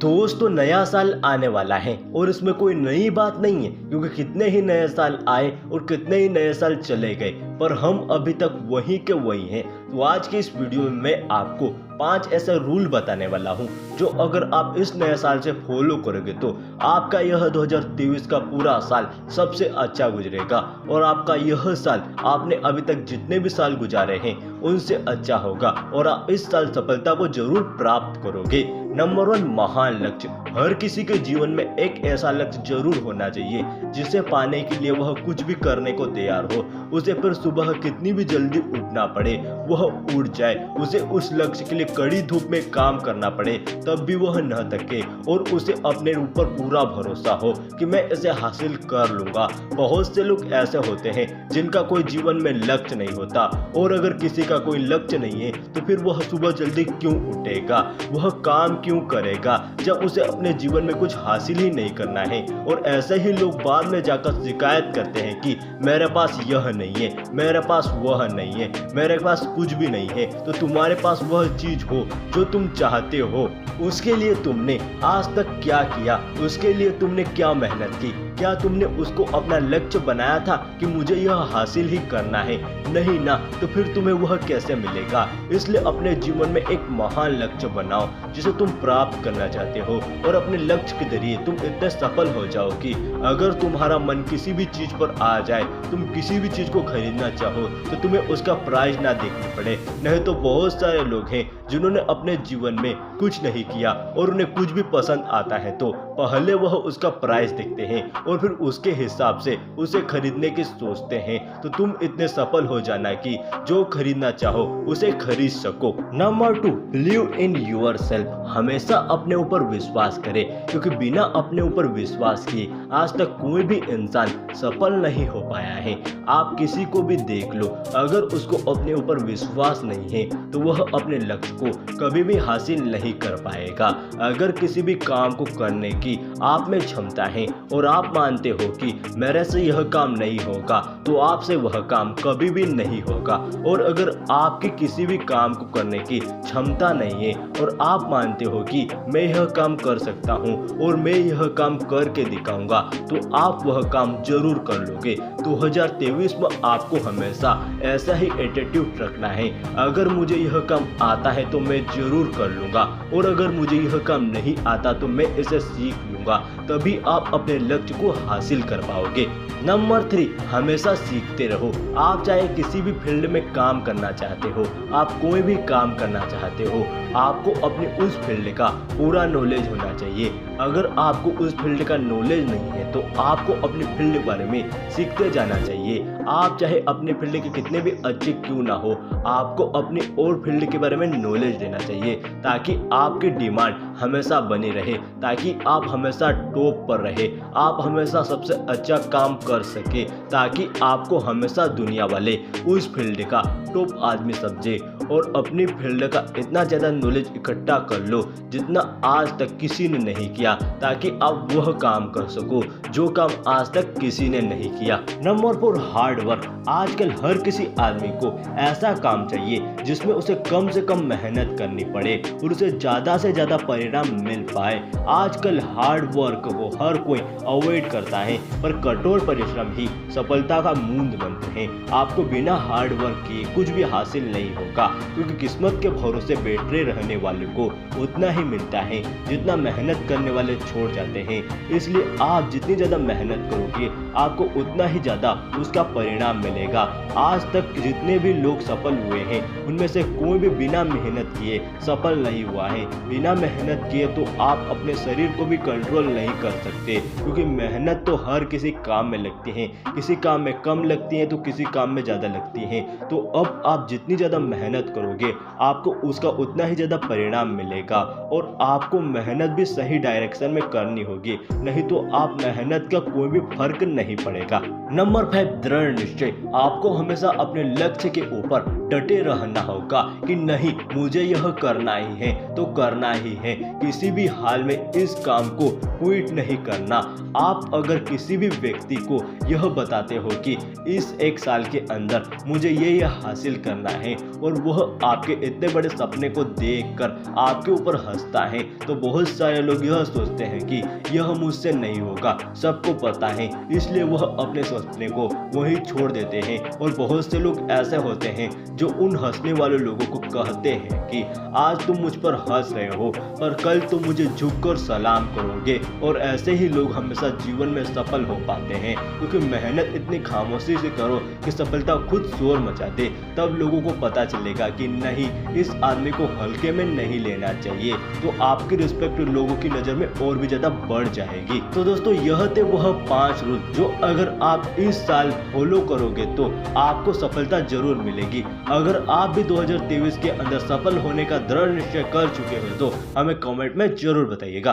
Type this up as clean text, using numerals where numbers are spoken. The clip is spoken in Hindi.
दोस्तों नया साल आने वाला है और इसमें कोई नई बात नहीं है, क्योंकि कितने ही नए साल आए और कितने ही नए साल चले गए, पर हम अभी तक वही के वही हैं। तो आज के इस वीडियो में मैं आपको 5 ऐसे रूल बताने वाला हूं जो अगर आप इस नए साल से फॉलो करोगे तो आपका यह 2023 का पूरा साल सबसे अच्छा गुजरेगा और आपका यह साल आपने अभी तक जितने भी साल गुजारे हैं उनसे अच्छा होगा और आप इस साल सफलता को जरूर प्राप्त करोगे। नंबर 1, महान लक्ष्य। हर किसी के जीवन में एक ऐसा लक्ष्य जरूर होना चाहिए जिसे पाने के लिए वह कुछ भी करने को तैयार हो। उसे फिर सुबह कितनी भी जल्दी उठना पड़े वह उठ जाए, उसे उस लक्ष्य के लिए कड़ी धूप में काम करना पड़े तब भी वह न थके और उसे अपने ऊपर पूरा भरोसा हो कि मैं इसे हासिल कर लूंगा। बहुत से लोग ऐसे होते हैं जिनका कोई जीवन में लक्ष्य नहीं होता, और अगर किसी का कोई लक्ष्य नहीं है तो फिर वह सुबह जल्दी क्यों उठेगा, वह काम क्यों करेगा जब उसे अपने जीवन में कुछ हासिल ही नहीं करना है। और ऐसे ही लोग बाद में जाकर शिकायत करते हैं कि मेरे पास यह नहीं है, मेरे पास वह नहीं है, मेरे पास कुछ भी नहीं है। तो तुम्हारे पास वह चीज हो जो तुम चाहते हो, उसके लिए तुमने आज तक क्या किया, उसके लिए तुमने क्या मेहनत की, क्या तुमने उसको अपना लक्ष्य बनाया था कि मुझे यह हासिल ही करना है? नहीं ना, तो फिर तुम्हें वह कैसे मिलेगा? इसलिए अपने जीवन में एक महान लक्ष्य बनाओ जिसे तुम प्राप्त करना चाहते हो, और अपने लक्ष्य के जरिए तुम इतने सफल हो जाओ कि अगर तुम्हारा मन किसी भी चीज पर आ जाए, तुम किसी भी चीज को खरीदना चाहो तो तुम्हें उसका प्राइस ना देखनी पड़े। नहीं तो बहुत सारे लोग हैं जिन्होंने अपने जीवन में कुछ नहीं किया और उन्हें कुछ भी पसंद आता है तो पहले वह उसका प्राइस देखते हैं और फिर उसके हिसाब से उसे खरीदने की सोचते हैं। तो तुम इतने सफल हो जाना कि जो खरीदना चाहो उसे खरीद सको। Number 2, believe in your self. हमेशा अपने ऊपर विश्वास करें, क्योंकि बिना अपने ऊपर विश्वास किए आज तक कोई भी इंसान सफल नहीं हो पाया है। आप किसी को भी देख लो, अगर उसको अपने ऊपर विश्वास नहीं है तो वह अपने लक्ष्य को कभी भी हासिल नहीं कर पाएगा। अगर किसी भी काम को करने की आप में क्षमता है और आप मानते हो कि मेरे से यह काम नहीं होगा तो आपसे वह काम कभी भी नहीं होगा। और अगर आपकी किसी भी काम को करने की क्षमता नहीं है और आप मानते हो कि मैं यह काम कर सकता हूं और मैं यह काम करके दिखाऊंगा तो आप वह काम जरूर कर लोगे। 2023 में आपको हमेशा ऐसा ही एटीट्यूड रखना है, अगर मुझे यह काम आता है तो मैं जरूर कर लूंगा, और अगर मुझे यह काम नहीं आता तो मैं इसे सीख लूंगा, तभी आप अपने लक्ष्य को हासिल कर पाओगे। नंबर 3, हमेशा सीखते रहो। आप चाहे किसी भी फील्ड में काम करना चाहते हो, आप कोई भी काम करना चाहते हो, आपको अपनी उस फील्ड का पूरा नॉलेज होना चाहिए। अगर आपको उस फील्ड का नॉलेज नहीं है तो आपको अपनी फील्ड के बारे में सीखते जाना चाहिए। आप चाहे अपने फील्ड के कितने भी अच्छे क्यों ना हो, आपको अपनी और फील्ड के बारे में नॉलेज देना चाहिए ताकि आपकी डिमांड हमेशा बनी रहे, ताकि आप हमेशा टॉप पर रहे, आप हमेशा सबसे अच्छा काम कर सके, ताकि आपको हमेशा दुनिया वाले उस फील्ड का टॉप आदमी समझे। और अपनी फील्ड का इतना ज़्यादा नॉलेज इकट्ठा कर लो जितना आज तक किसी ने नहीं किया, ताकि आप वह काम कर सको जो काम आज तक किसी ने नहीं किया। Number 4, hard work. आजकल हर किसी आदमी को ऐसा काम चाहिए जिसमें उसे कम से कम मेहनत करनी पड़े और उसे ज़्यादा से ज़्यादा परिणाम मिल पाए। आजकल हार्ड वर्क को हर कोई अवॉइड करता है, पर कठोर परिश्रम ही सफलता का मूल मंत्र है। आपको बिना हार्ड वर्क किए कुछ भी हासिल नहीं होगा, क्योंकि किस्मत के भरोसे बैठे रहने वाले को उतना ही मिलता है जितना मेहनत करने वाले छोड़ जाते हैं। इसलिए आप जितनी ज़्यादा मेहनत करोगे आपको उतना ही ज़्यादा उसका परिणाम मिलेगा। आज तक जितने भी लोग सफल हुए हैं उनमें से कोई भी बिना मेहनत किए सफल नहीं हुआ है। बिना मेहनत किए तो आप अपने शरीर को भी कंट्रोल नहीं कर सकते, क्योंकि मेहनत तो हर किसी काम में लगती है, किसी काम में कम लगती है तो किसी काम में ज़्यादा लगती है। तो अब आप जितनी ज़्यादा मेहनत करोगे आपको उसका उतना ही ज़्यादा परिणाम मिलेगा, और आपको मेहनत भी सही डायरेक्शन में करनी होगी, नहीं तो आप मेहनत का कोई भी फर्क नहीं पड़ेगा। नंबर 5, दृढ़ निश्चय। आपको हमेशा अपने लक्ष्य के ऊपर डटे रहना होगा कि नहीं, मुझे यह करना ही है तो करना ही है, किसी भी हाल में इस काम को क्विट नहीं करना। आप अगर किसी भी व्यक्ति को यह बताते हो कि इस 1 साल के अंदर मुझे ये हासिल करना है और वह वह आपके इतने बड़े सपने को देखकर आपके ऊपर हंसता है तो बहुत सारे लोग यह सोचते हैं कि यह मुझसे नहीं होगा, सबको पता है, इसलिए वह अपने सपने को वहीं छोड़ देते हैं। और बहुत से लोग ऐसे होते हैं जो उन हंसने वाले लोगों को कहते हैं कि आज तुम मुझ पर हंस रहे हो पर कल तुम मुझे झुककर सलाम करोगे। और ऐसे ही लोग हमेशा जीवन में सफल हो पाते हैं, क्योंकि मेहनत इतनी खामोशी से करो कि सफलता खुद शोर मचा दे। तब लोगों को पता चलेगा कि नहीं, इस आदमी को हल्के में नहीं लेना चाहिए, तो आपकी रिस्पेक्ट लोगों की नज़र में और भी ज़्यादा बढ़ जाएगी। तो दोस्तों यह थे वह 5 रूल जो अगर आप इस साल फॉलो करोगे तो आपको सफलता जरूर मिलेगी। अगर आप भी 2023 के अंदर सफल होने का दृढ़ निश्चय कर चुके हो तो हमें कमेंट में जरूर बताइएगा।